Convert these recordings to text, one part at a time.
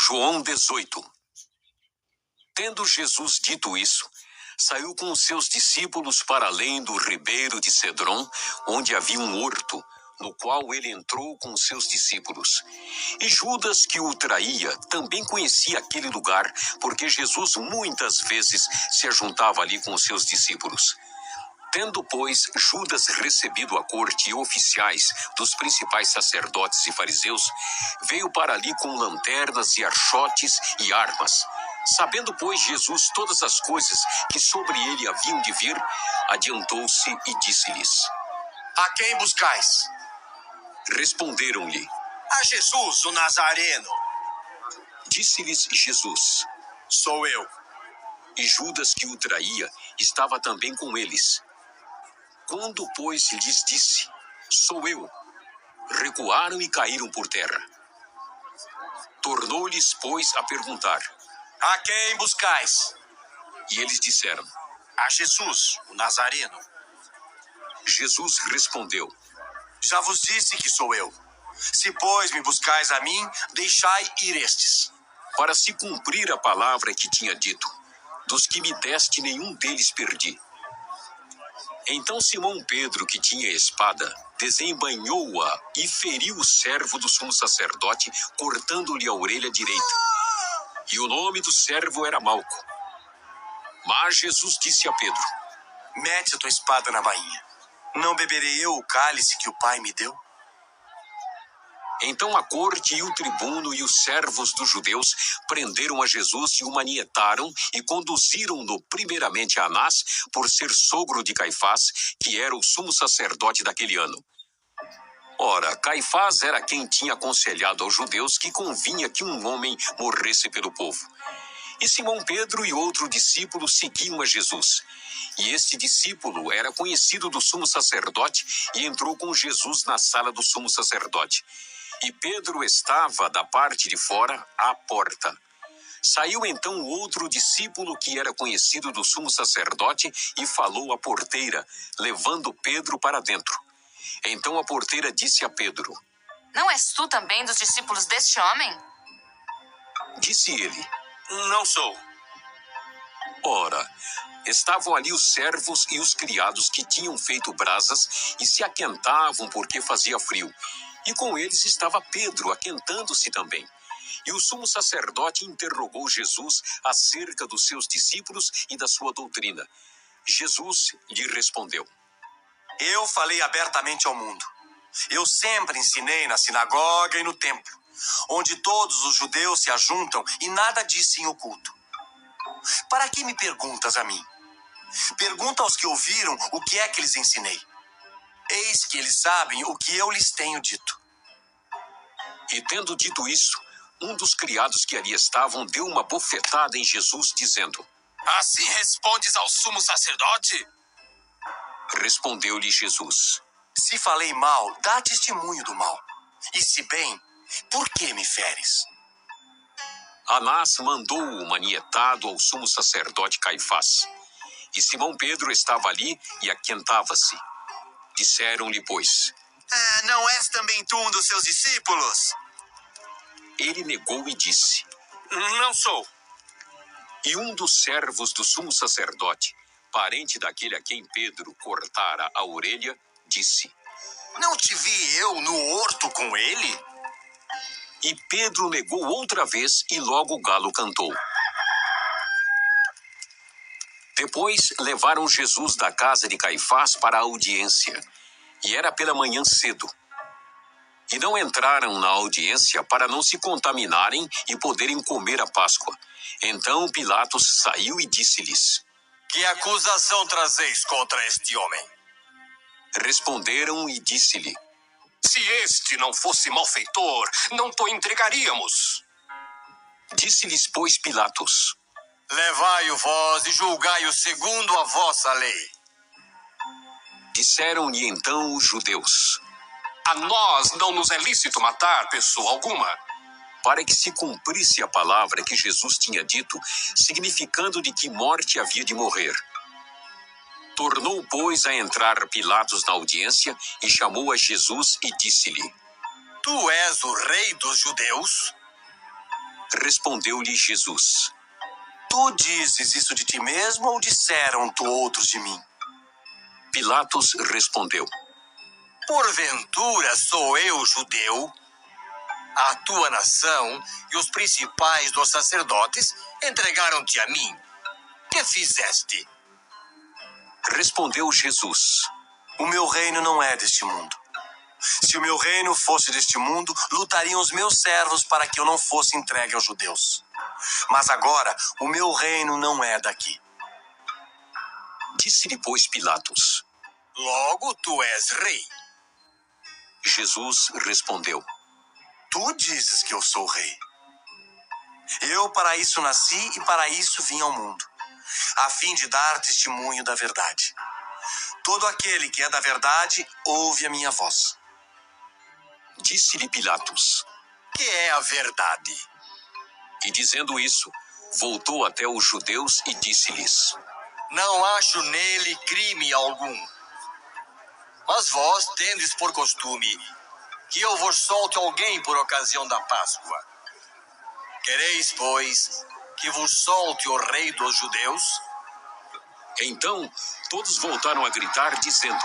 João 18. Tendo Jesus dito isso, saiu com os seus discípulos para além do ribeiro de Cedron, onde havia um horto, no qual ele entrou com os seus discípulos. E Judas, que o traía, também conhecia aquele lugar, porque Jesus muitas vezes se ajuntava ali com os seus discípulos. Tendo, pois, Judas recebido a corte e oficiais dos principais sacerdotes e fariseus, veio para ali com lanternas e archotes e armas. Sabendo, pois, Jesus todas as coisas que sobre ele haviam de vir, adiantou-se e disse-lhes: A quem buscais? Responderam-lhe: A Jesus, o Nazareno. Disse-lhes Jesus: Sou eu. E Judas, que o traía, estava também com eles. Quando, pois, lhes disse: Sou eu, recuaram e caíram por terra. Tornou-lhes, pois, a perguntar: A quem buscais? E eles disseram: A Jesus, o Nazareno. Jesus respondeu: Já vos disse que sou eu. Se, pois, me buscais a mim, deixai ir estes. Para se cumprir a palavra que tinha dito: Dos que me deste, nenhum deles perdi. Então Simão Pedro, que tinha espada, desembainhou-a e feriu o servo do sumo sacerdote, cortando-lhe a orelha direita. E o nome do servo era Malco. Mas Jesus disse a Pedro: Mete a tua espada na bainha. Não beberei eu o cálice que o Pai me deu? Então a corte e o tribuno e os servos dos judeus prenderam a Jesus e o manietaram e conduziram-no primeiramente a Anás, por ser sogro de Caifás, que era o sumo sacerdote daquele ano. Ora, Caifás era quem tinha aconselhado aos judeus que convinha que um homem morresse pelo povo. E Simão Pedro e outro discípulo seguiam a Jesus. E este discípulo era conhecido do sumo sacerdote e entrou com Jesus na sala do sumo sacerdote. E Pedro estava da parte de fora, à porta. Saiu então outro discípulo que era conhecido do sumo sacerdote e falou à porteira, levando Pedro para dentro. Então a porteira disse a Pedro: Não és tu também dos discípulos deste homem? Disse ele: Não sou. Ora, estavam ali os servos e os criados que tinham feito brasas e se aquentavam porque fazia frio. E com eles estava Pedro, aquentando-se também. E o sumo sacerdote interrogou Jesus acerca dos seus discípulos e da sua doutrina. Jesus lhe respondeu: Eu falei abertamente ao mundo. Eu sempre ensinei na sinagoga e no templo, onde todos os judeus se ajuntam, e nada disse em oculto. Para que me perguntas a mim? Pergunta aos que ouviram o que é que lhes ensinei. Eis que eles sabem o que eu lhes tenho dito. E tendo dito isso, um dos criados que ali estavam deu uma bofetada em Jesus, dizendo: Assim respondes ao sumo sacerdote? Respondeu-lhe Jesus: Se falei mal, dá testemunho do mal. E se bem, por que me feres? Anás mandou-o manietado ao sumo sacerdote Caifás. E Simão Pedro estava ali e aquentava-se. Disseram-lhe, pois: Não és também tu um dos seus discípulos? Ele negou e disse: Não sou. E um dos servos do sumo sacerdote, parente daquele a quem Pedro cortara a orelha, disse: Não te vi eu no horto com ele? E Pedro negou outra vez e logo o galo cantou. Depois levaram Jesus da casa de Caifás para a audiência, e era pela manhã cedo. E não entraram na audiência para não se contaminarem e poderem comer a Páscoa. Então Pilatos saiu e disse-lhes: Que acusação trazeis contra este homem? Responderam e disse-lhe: Se este não fosse malfeitor, não te entregaríamos. Disse-lhes, pois, Pilatos: Levai-o vós e julgai-o segundo a vossa lei. Disseram-lhe então os judeus: A nós não nos é lícito matar pessoa alguma. Para que se cumprisse a palavra que Jesus tinha dito, significando de que morte havia de morrer. Tornou, pois, a entrar Pilatos na audiência e chamou a Jesus e disse-lhe: Tu és o rei dos judeus? Respondeu-lhe Jesus: Tu dizes isso de ti mesmo ou disseram-to outros de mim? Pilatos respondeu: Porventura sou eu judeu? A tua nação e os principais dos sacerdotes entregaram-te a mim. Que fizeste? Respondeu Jesus: O meu reino não é deste mundo. Se o meu reino fosse deste mundo, lutariam os meus servos para que eu não fosse entregue aos judeus. Mas agora, o meu reino não é daqui. Disse-lhe, pois, Pilatos: Logo tu és rei. Jesus respondeu: Tu dizes que eu sou rei. Eu para isso nasci e para isso vim ao mundo, a fim de dar testemunho da verdade. Todo aquele que é da verdade ouve a minha voz. Disse-lhe Pilatos: Que é a verdade? E dizendo isso, voltou até os judeus e disse-lhes: Não acho nele crime algum. Mas vós tendes por costume que eu vos solte alguém por ocasião da Páscoa. Quereis, pois, que vos solte o rei dos judeus? Então todos voltaram a gritar, dizendo: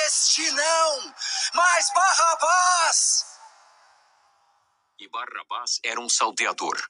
Este não, mas Barrabás! E Barrabás era um salteador.